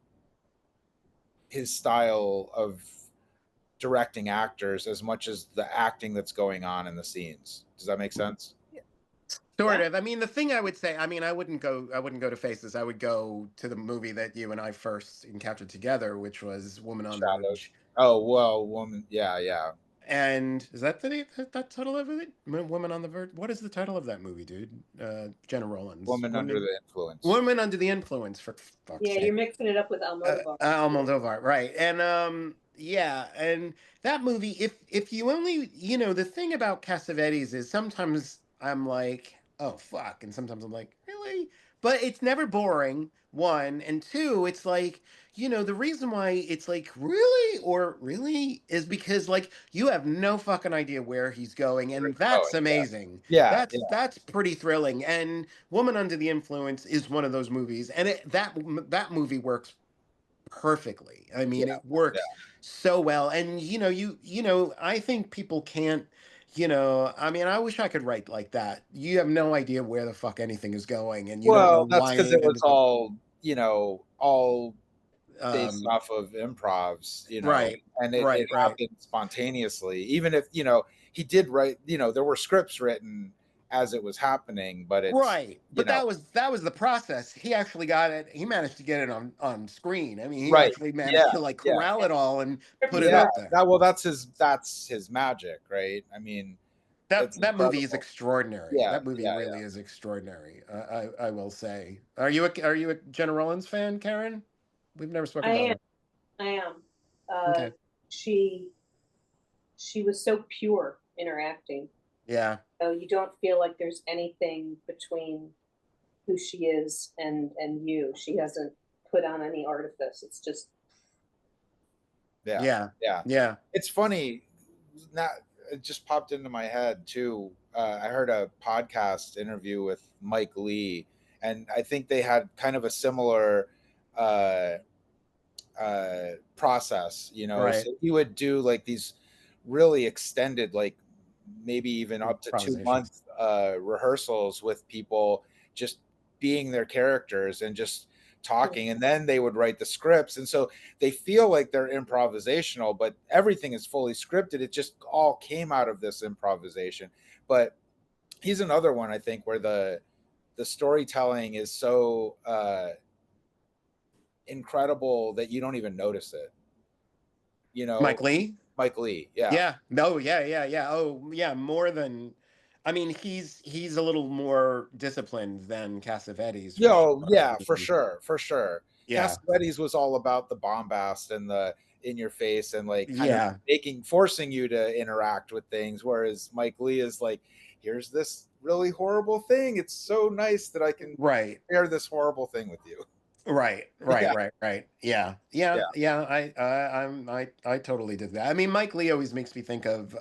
his style of directing actors as much as the acting that's going on in the scenes. Does that make sense? Sort Yeah. of. I mean, the thing I would say, I mean, I wouldn't go to Faces. I would go to the movie that you and I first encountered together, which was Woman on the Shadows. Verge. Oh well, woman. Yeah, yeah. And is that that title of it? Woman on the Verge? What is the title of that movie, dude? Jenna Rollins. Woman under the influence. Woman Under the Influence, for fuck's Yeah, sake. you're mixing it up with Almodovar. Almodovar, right? And yeah, and that movie. If you only, the thing about Cassavetes is sometimes I'm like, oh fuck, and sometimes I'm like, really? But it's never boring. One and two, it's like, the reason why it's like really or really is because like you have no fucking idea where he's going, Where and it's going. that's amazing. Yeah, yeah, That's pretty thrilling. And Woman Under the Influence is one of those movies, and that movie works perfectly. I yeah, mean, it yeah. works so well. And I think people can't, I mean, I wish I could write like that. You have no idea where the fuck anything is going, and you don't know Well, that's why because it anything was is going. all based Um, off of improvs, right, and it right. happened spontaneously. Even if he did write, there were scripts written as it was happening, but it's Right, but that was the process. He actually got it. He managed to get it on screen. I mean, he right. actually Yeah, managed to like yeah, corral it all and put it yeah. out there. Well, that's his magic, right? I mean, That It's that movie is incredible. extraordinary. Yeah, That movie yeah, really is extraordinary. I will say. Are you a Jenna Rollins fan, Karen? We've never spoken I about am. her. I am. Okay. She she was so pure in her acting. Yeah. So you don't feel like there's anything between who she is and you. She hasn't put on any artifice. It's just yeah, Yeah. yeah. Yeah. It's funny. Not it just popped into my head too. I heard a podcast interview with Mike Lee, and I think they had kind of a similar uh, process. You know, Right. so he would do like these really extended, like maybe even up to two Improvisations. month rehearsals with people, just being their characters and just talking, and then they would write the scripts, and so they feel like they're improvisational, but everything is fully scripted. It just all came out of this improvisation. But he's another one, I think, where the storytelling is so incredible that you don't even notice it, you know. Mike Lee. Mike Lee, yeah. Yeah. No. Yeah. Yeah. Yeah. Oh, yeah. More than. I mean, he's a little more disciplined than Cassavetes for Yo, sure. yeah, I for mean, sure, for sure. yeah. Cassavetes was all about the bombast and the in your face and like kind of Yeah. forcing you to interact with things, whereas Mike Lee is like, here's this really horrible thing. It's so nice that I can Right. share this horrible thing with you. Right, right, Yeah, right, right. Yeah, yeah, yeah. yeah. I totally did that. I mean, Mike Lee always makes me think of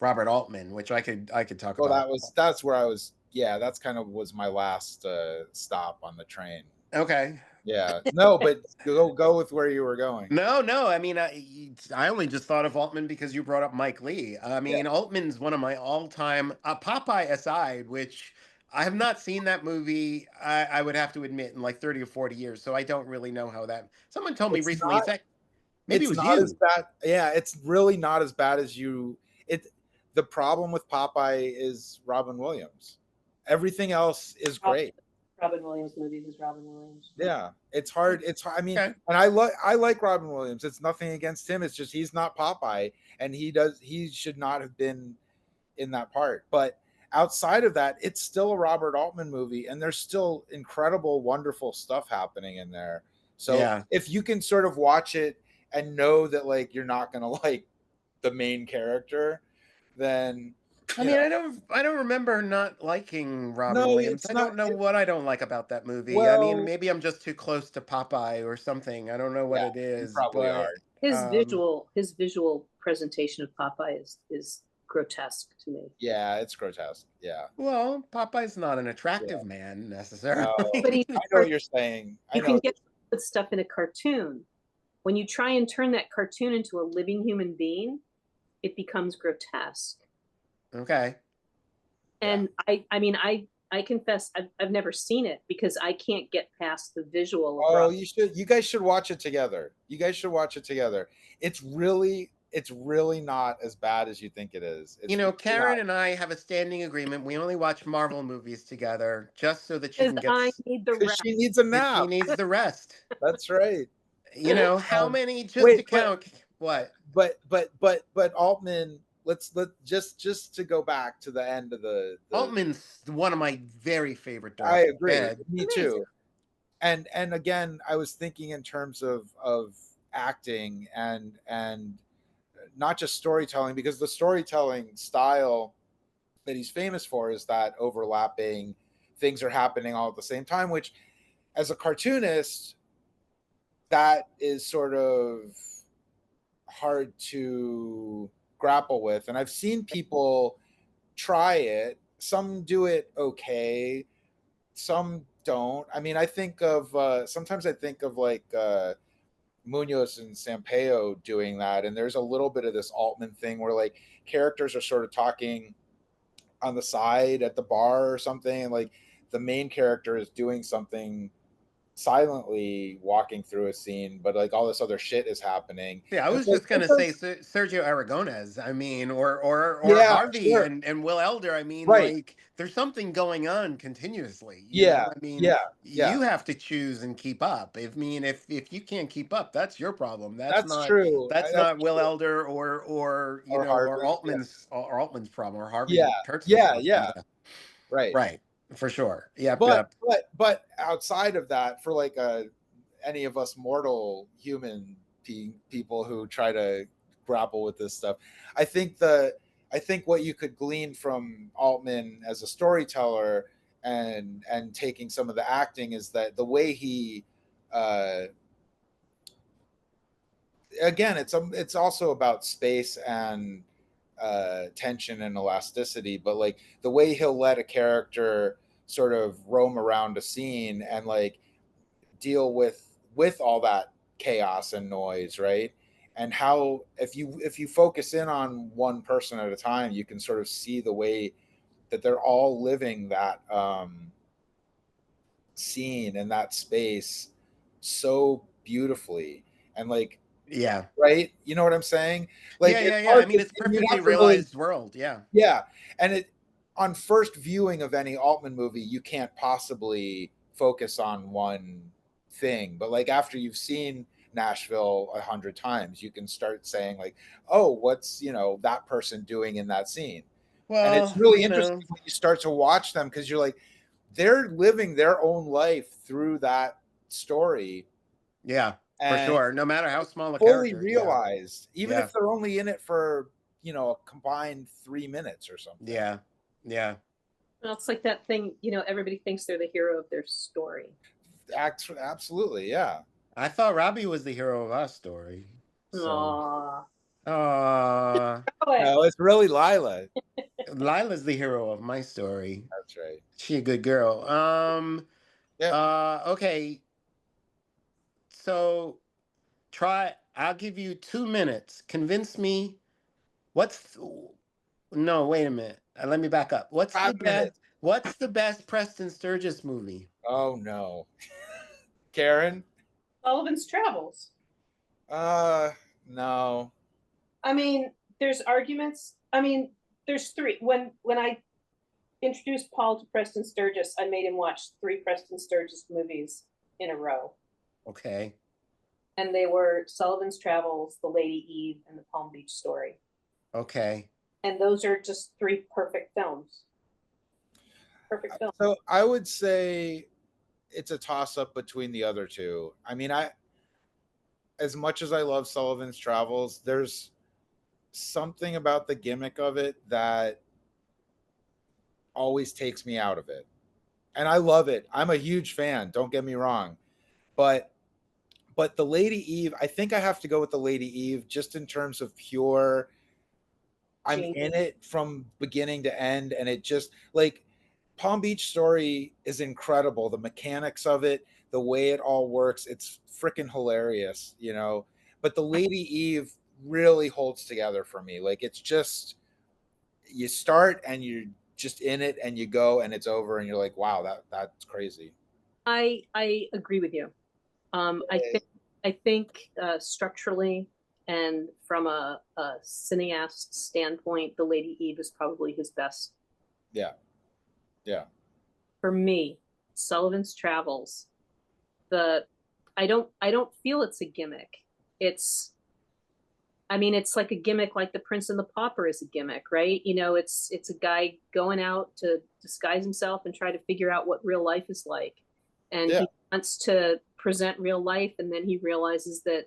Robert Altman, which I could talk Well, about. that's where I was. Yeah, that's kind of was my last stop on the train. Okay. Yeah, no, but go with where you were going. No, no. I mean, I only just thought of Altman because you brought up Mike Lee. I Yeah, mean, Altman's one of my all-time, Popeye aside, which I have not seen that movie. I would have to admit in like 30 or 40 years, so I don't really know how that. Someone told me it's recently. not Is that maybe it it's was not as you? bad. Yeah, it's really not as bad as you. It the problem with Popeye is Robin Williams. Everything else is great. Robin Williams movies is Robin Williams. Yeah, it's hard. It's hard. I mean, Okay. and I like Robin Williams. It's nothing against him. It's just he's not Popeye, and he should not have been in that part. But outside of that, it's still a Robert Altman movie, and there's still incredible, wonderful stuff happening in there. So Yeah. if you can sort of watch it and know that like you're not gonna like the main character, then I you mean, know. I don't remember not liking Robin No, Williams. it's I not. don't know what I don't like about that movie. I mean, Well, maybe I'm just too close to Popeye or something. I don't know what yeah, it you is, probably but are. His visual presentation of Popeye is grotesque to me. Yeah, it's grotesque. Yeah, well, Popeye's not an yeah. attractive man No, But necessarily. he's I know what you're saying. I you know can what get good stuff in a cartoon. When you try and turn that cartoon into a living human being, it becomes grotesque. Okay. yeah. And I confess I've never seen it because I can't get past the visual of Oh, Rob. you should. You guys should watch it together. You guys should watch it together. It's really not as bad as you think it is. You It's know, really Karen not. and I have a standing agreement. We only watch Marvel movies together just so that she Because can I need the Because rest. she needs a that she nap. needs the rest. That's right. You know, how Um, many just to wait, count what? but Altman. Let just to go back to the end of the. Altman's one of my very favorite I directors. agree. Ed. Me Amazing. too. And again, I was thinking in terms of acting and not just storytelling, because the storytelling style that he's famous for is that overlapping things are happening all at the same time, which as a cartoonist, that is sort of hard to grapple with. And I've seen people try it. Some do it okay, some don't. I mean, I think of sometimes I think of like Munoz and Sampaio doing that, and there's a little bit of this Altman thing where like characters are sort of talking on the side at the bar or something, and like the main character is doing something silently walking through a scene, but like all this other shit is happening. Yeah, I And was like, just gonna say Sergio Aragonés. I mean, or yeah, Harvey sure, and Will Elder. I mean, right, like there's something going on continuously. You know, yeah, I mean, yeah, yeah. you have to choose and keep up. If you can't keep up, that's your problem. That's true. That's That's not Will true. Elder or you Or know or Harvey. Yeah, Altman's problem or yeah, Harvey Kurtzman's yeah, problem. yeah. Yeah, Right. right, for sure. Yep, But yep. outside of that, for like any of us mortal human people who try to grapple with this stuff, I think what you could glean from Altman as a storyteller and taking some of the acting is that the way he uh, again, it's also about space and tension and elasticity, but like the way he'll let a character sort of roam around a scene and like deal with all that chaos and noise, right? And how if you focus in on one person at a time, you can sort of see the way that they're all living that scene and that space so beautifully. And like, Yeah, right, you know what I'm saying? Like, yeah, it's yeah, yeah. I hard mean, to, it's you'd perfectly have to really, realized world. Yeah. yeah. And it, on first viewing of any Altman movie, you can't possibly focus on one thing. But like after you've seen Nashville 100 times, you can start saying like, oh, what's, that person doing in that scene? And it's Well, really you know. interesting when you start to watch them, because you're like, they're living their own life through that story, Yeah, for and sure. No matter how small a fully character. Yeah. realized, even Yeah. if they're only in it for, a combined 3 minutes or something. Yeah. Yeah. Well, it's like that thing, everybody thinks they're the hero of their story. Absolutely, yeah. I thought Robbie was the hero of our story. So, Aww. No, it's really Lila. Lila's the hero of my story. That's right. She a good girl. Yeah. Okay. So I'll give you 2 minutes. Convince me what's no, wait a minute. Let me back up. 5 minutes. What's the best Preston Sturges movie? Oh no. Karen? Sullivan's Travels. Uh no. I mean, there's arguments. I mean, there's three. When I introduced Paul to Preston Sturges, I made him watch 3 Preston Sturges movies in a row. Okay. And they were Sullivan's Travels, The Lady Eve, and The Palm Beach Story. Okay. And those are just 3 perfect films. Perfect films. So I would say it's a toss up between the other two. I mean, as much as I love Sullivan's Travels, there's something about the gimmick of it that always takes me out of it. And I love it. I'm a huge fan, don't get me wrong. But the Lady Eve, I think I have to go with the Lady Eve just in terms of pure, I'm in it from beginning to end, and it just like Palm Beach Story is incredible. The mechanics of it, the way it all works, it's freaking hilarious, But the Lady Eve really holds together for me. Like it's just, you start and you're just in it and you go and it's over and you're like, wow, that's crazy. I agree with you. I think structurally and from a cineast standpoint, The Lady Eve is probably his best. Yeah. Yeah. For me, Sullivan's Travels, I don't feel it's a gimmick. It's like a gimmick, like The Prince and the Pauper is a gimmick, right? It's a guy going out to disguise himself and try to figure out what real life is like. And he wants to present real life, and then he realizes that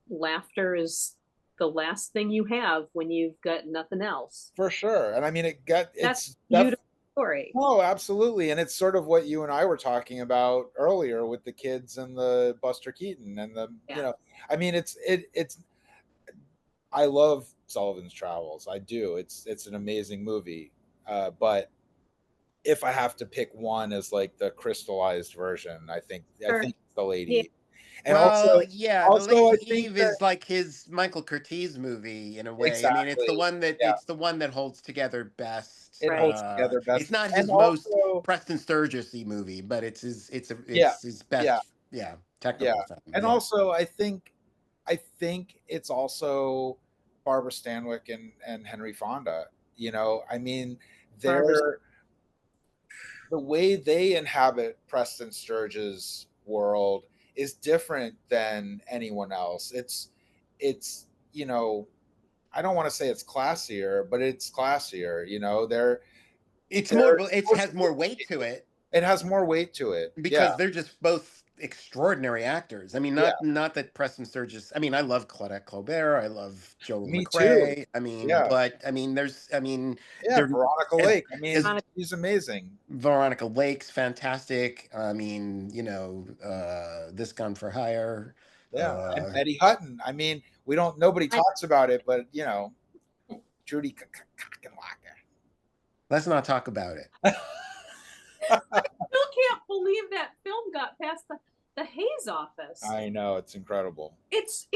laughter is the last thing you have when you've got nothing else. For sure. And I mean, that's beautiful story. Oh, absolutely. And it's sort of what you and I were talking about earlier with the kids and the Buster Keaton and I mean, it's I love Sullivan's Travels. I do. It's an amazing movie. But if I have to pick one as like the crystallized version, I think it's The Lady. Yeah. And The Lady Eve is like his Michael Curtiz movie in a way. Exactly. I mean, it's the one that holds together best. It holds together best. It's not his most Preston Sturges-y movie, but it's his best Yeah, Yeah, technical film. and Yeah. also I think it's also Barbara Stanwyck and Henry Fonda. You know, I mean, Barbara's they're the way they inhabit Preston Sturges' world is different than anyone else. It's you know, I don't want to say it's classier, but it's classier. You know, It's more. they're It supposed has to more weight to it it has more weight to it. Yeah, because they're just both extraordinary actors. I mean, yeah, not that Preston Sturges. I mean, I love Claudette Colbert. I love Joel me too. McRae. I mean, Yeah, but I mean, there's. I mean, yeah, there Veronica as Lake. I mean, as Monica. she's amazing. Veronica Lake's fantastic. I mean, This Gun for Hire. Yeah, and Uh, Betty Hutton. I mean, we don't. Nobody I talks about it, but you know, Judy Kakenlacker. let's not talk about it. still can't believe that film got past the Hayes office. I know, it's incredible. It's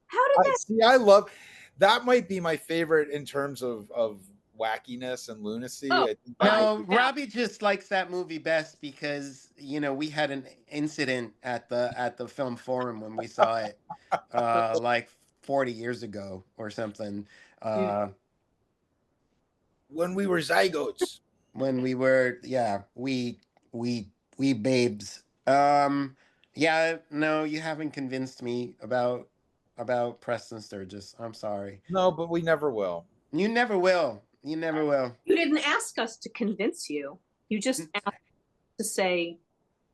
how did that? See, I love that. Might be my favorite in terms of wackiness and lunacy. Oh, I think No, yeah. Robbie just likes that movie best because we had an incident at the film forum when we saw it, like 40 years ago or something. when we were zygotes. When we were, yeah, we babes. Yeah, no, you haven't convinced me about Preston Sturges. I'm sorry. No, but we never will. You never will. You never will. You didn't ask us to convince you. You just asked to say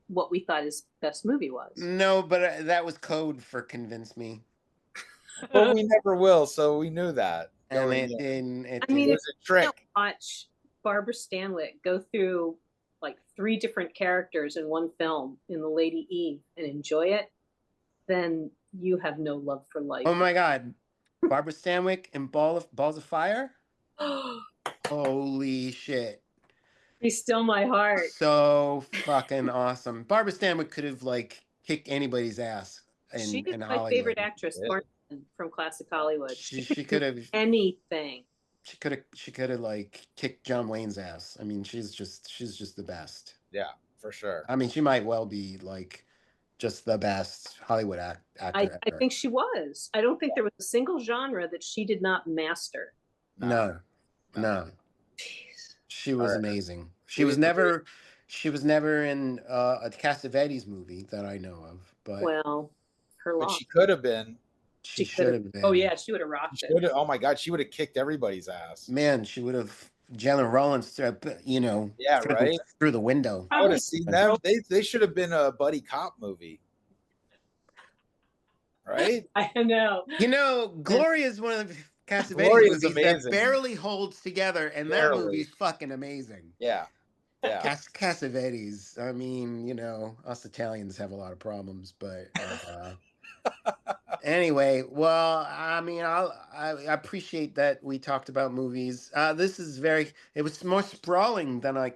what we thought his best movie was. No, but that was code for convince me. But we never will, so we knew that. And going it in. didn't. It I mean, It didn't. was a trick. Watch Barbara Stanwyck go through like 3 different characters in one film in The Lady Eve and enjoy it, then you have no love for life. Oh my God, Barbara Stanwyck and Balls of Fire. Holy shit! Be still my heart. So fucking awesome. Barbara Stanwyck could have like kicked anybody's ass She is in my Hollywood. favorite actress, Yeah. Thornton from Classic Hollywood. She could have. Anything. She could have like kicked John Wayne's ass. I mean, she's just the best. Yeah, for sure. I mean, she might well be like just the best Hollywood actor I ever. think she was. I don't think there was a single genre that she did not master. No. Jeez. She was Alright. amazing. She We was agree. never in a Cassavetes movie that I know of, but Well, her But loss. she could have been. she could should have been. Oh yeah, she would have rocked She it. would have. Oh my God, she would have kicked everybody's ass. Man, she would have Jalen Rollins, Yeah, through right. through the window. I would have seen them. They should have been a buddy cop movie, right? I know. Gloria is one of the Cassavetes Gloria is movies that amazing. barely holds together, and that Barely. movie's fucking amazing. Yeah, yeah. Cassavetes. I mean, us Italians have a lot of problems, but anyway, well, I mean, I appreciate that we talked about movies. It was more sprawling than I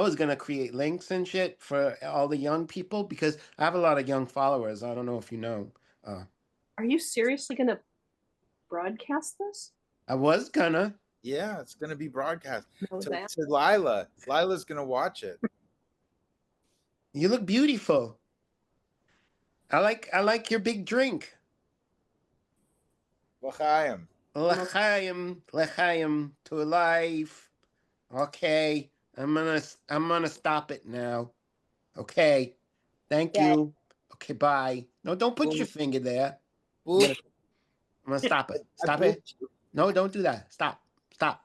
was gonna create links and shit for all the young people because I have a lot of young followers. I don't know if you know. Are you seriously gonna broadcast this? I was gonna. Yeah, it's gonna be broadcast Know that? to Lila. Lila's gonna watch it. You look beautiful. I like your big drink. L'chaim. L'chaim to life. Okay, I'm gonna stop it now. Okay, thank you. Okay, bye. No, don't put your finger there. Boop. I'm gonna stop it. I Stop it. booped you. No, don't do that. Stop. Stop.